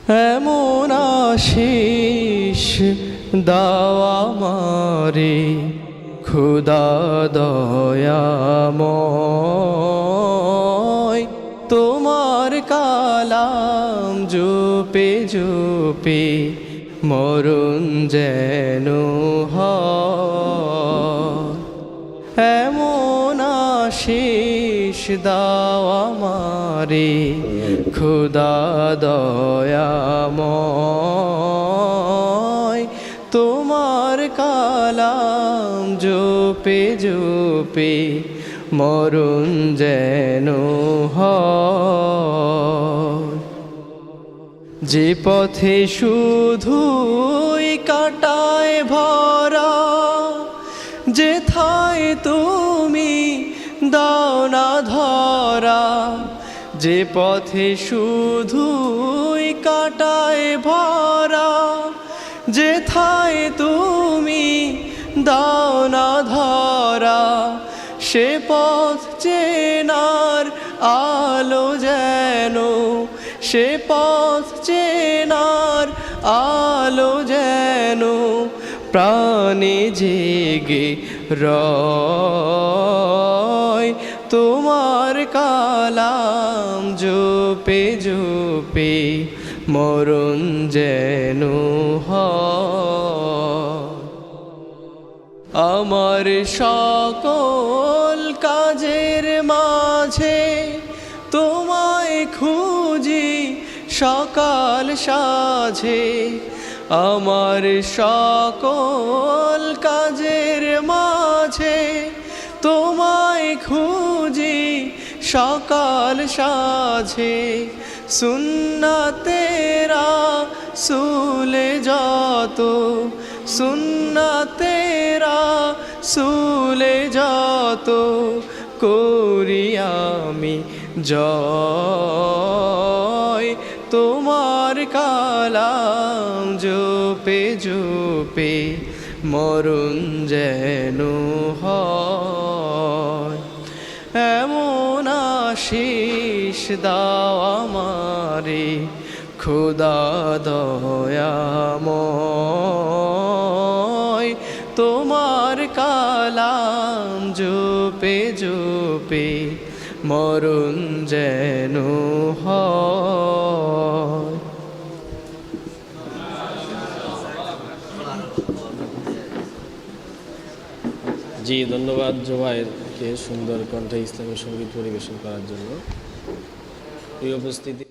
এমন আশিস দাও আমারে খোদা দয়াময়, তোমার কালাম জপে জপে মরণ যেন হয়। এমন আশিস দাও আমারে খোদা দয়াময়, তোমার কালাম জপে জপে মরণ যেন হয়। যে পথে শুধুই কাটায় ভরা, যেথায় তুমি দাও না ধরা, যে পথে শুধুই কাটায় ভরা, যেথায় তুমি দাও না ধরা, সে পথ চেনার আলো যেন, সে পথ চেনার আলো যেন প্রাণে জেগে রয়। তোমার কালাম জপে জপে মরণ যেন হয়। আমার সকল কাজের মাঝে তোমায় খুঁজি সকাল সাঝে, আমার সকল কাজের মাঝে তোমায় খুঁজি সকাল সাঝে। সুন্নাতেরা সুলে যত, সুন্নাতেরা সুলে যত করি আমি জয়। তোমার কালাম জপে জপে মরণ যেন হয়। এমন আশিস দাও আমারে খোদা দয়াময়, তোমার কালাম জপে জপে মরণ যেন হয়। জি, ধন্যবাদ জুবাইরকে সুন্দর কণ্ঠে ইসলামী সঙ্গীত পরিবেশন করার জন্য। এই উপস্থিতি